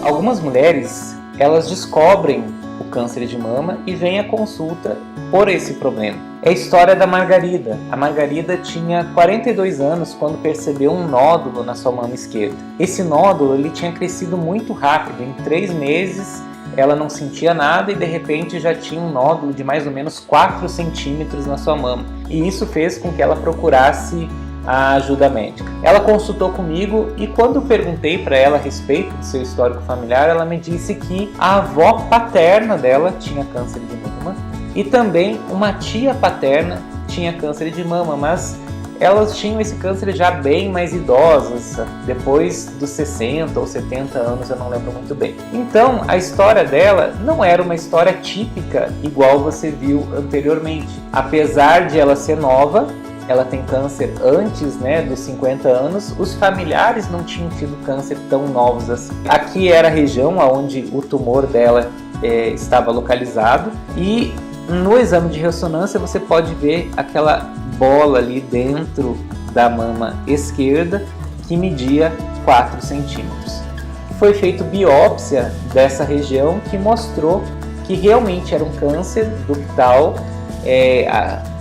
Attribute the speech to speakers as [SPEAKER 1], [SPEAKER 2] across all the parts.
[SPEAKER 1] Algumas mulheres, elas descobrem o câncer de mama e vêm à consulta por esse problema. É a história da Margarida. A Margarida tinha 42 anos quando percebeu um nódulo na sua mama esquerda. Esse nódulo ele tinha crescido muito rápido, em 3 meses ela não sentia nada e de repente já tinha um nódulo de mais ou menos 4 centímetros na sua mama. E isso fez com que ela procurasse a ajuda médica. Ela consultou comigo e quando eu perguntei para ela a respeito do seu histórico familiar, ela me disse que a avó paterna dela tinha câncer de mama e também uma tia paterna tinha câncer de mama, mas elas tinham esse câncer já bem mais idosas, depois dos 60 ou 70 anos, eu não lembro muito bem. Então, a história dela não era uma história típica igual você viu anteriormente. Apesar de ela ser nova, ela tem câncer antes, dos 50 anos, os familiares não tinham tido câncer tão novos assim. Aqui era a região onde o tumor dela estava localizado e no exame de ressonância você pode ver aquela bola ali dentro da mama esquerda que media 4 centímetros. Foi feita biópsia dessa região que mostrou que realmente era um câncer ductal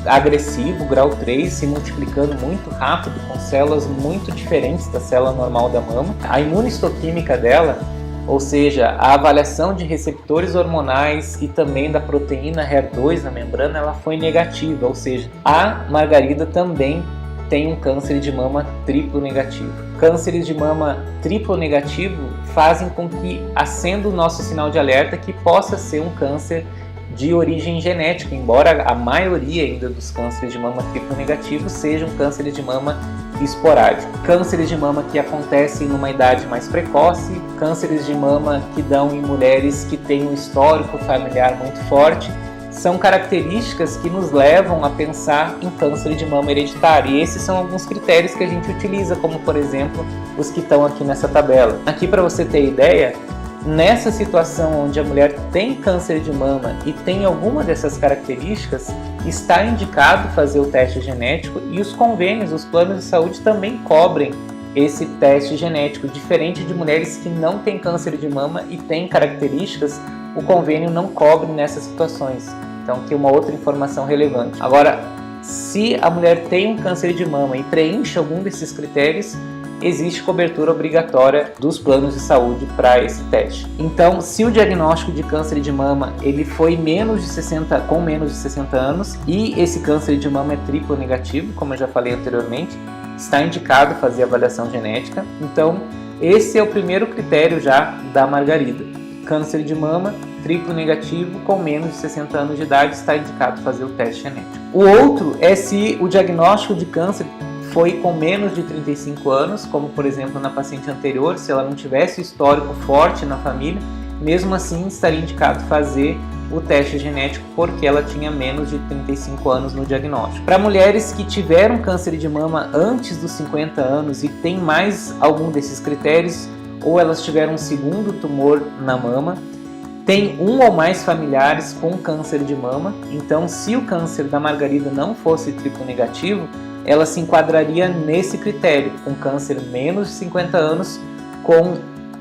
[SPEAKER 1] agressivo, grau 3, se multiplicando muito rápido, com células muito diferentes da célula normal da mama. A imunistoquímica dela, ou seja, a avaliação de receptores hormonais e também da proteína HER2 na membrana, ela foi negativa, ou seja, a Margarida também tem um câncer de mama triplo negativo. Cânceres de mama triplo negativo fazem com que acenda o nosso sinal de alerta que possa ser um câncer de origem genética, embora a maioria ainda dos cânceres de mama triplo negativo sejam cânceres de mama esporádico. Cânceres de mama que acontecem numa idade mais precoce, cânceres de mama que dão em mulheres que têm um histórico familiar muito forte, são características que nos levam a pensar em câncer de mama hereditário. E esses são alguns critérios que a gente utiliza, como por exemplo, os que estão aqui nessa tabela. Aqui para você ter ideia, nessa situação onde a mulher tem câncer de mama e tem alguma dessas características, está indicado fazer o teste genético e os convênios, os planos de saúde também cobrem esse teste genético. Diferente de mulheres que não têm câncer de mama e têm características, o convênio não cobre nessas situações. Então, aqui uma outra informação relevante. Agora, se a mulher tem um câncer de mama e preenche algum desses critérios, existe cobertura obrigatória dos planos de saúde para esse teste. Então, se o diagnóstico de câncer de mama ele foi com menos de 60 anos e esse câncer de mama é triplo negativo, como eu já falei anteriormente, está indicado fazer avaliação genética. Então, esse é o primeiro critério já da Margarida. Câncer de mama triplo negativo com menos de 60 anos de idade, está indicado fazer o teste genético. O outro é se o diagnóstico de câncer foi com menos de 35 anos, como por exemplo na paciente anterior, se ela não tivesse histórico forte na família, mesmo assim estaria indicado fazer o teste genético porque ela tinha menos de 35 anos no diagnóstico. Para mulheres que tiveram câncer de mama antes dos 50 anos e tem mais algum desses critérios, ou elas tiveram um segundo tumor na mama, tem um ou mais familiares com câncer de mama, então se o câncer da Margarida não fosse triplo negativo, ela se enquadraria nesse critério, com câncer menos de 50 anos, com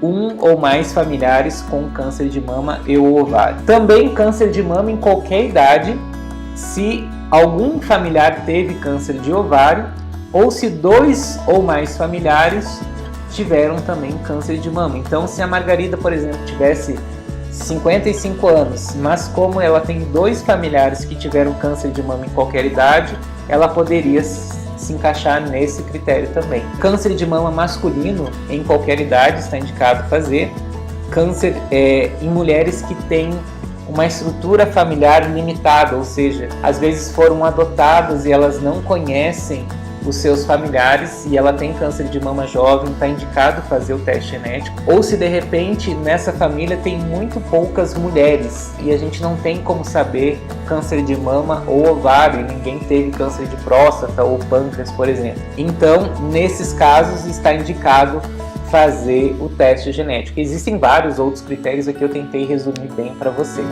[SPEAKER 1] um ou mais familiares com câncer de mama e ou ovário. Também câncer de mama em qualquer idade, se algum familiar teve câncer de ovário, ou se 2 ou mais familiares tiveram também câncer de mama. Então, se a Margarida, por exemplo, tivesse 55 anos, mas como ela tem 2 familiares que tiveram câncer de mama em qualquer idade, ela poderia se encaixar nesse critério também. Câncer de mama masculino em qualquer idade está indicado fazer. Câncer em mulheres que têm uma estrutura familiar limitada, ou seja, às vezes foram adotadas e elas não conhecem os seus familiares e ela tem câncer de mama jovem, está indicado fazer o teste genético. Ou se de repente nessa família tem muito poucas mulheres e a gente não tem como saber câncer de mama ou ovário, e ninguém teve câncer de próstata ou pâncreas, por exemplo. Então, nesses casos está indicado fazer o teste genético. Existem vários outros critérios aqui, eu tentei resumir bem para você.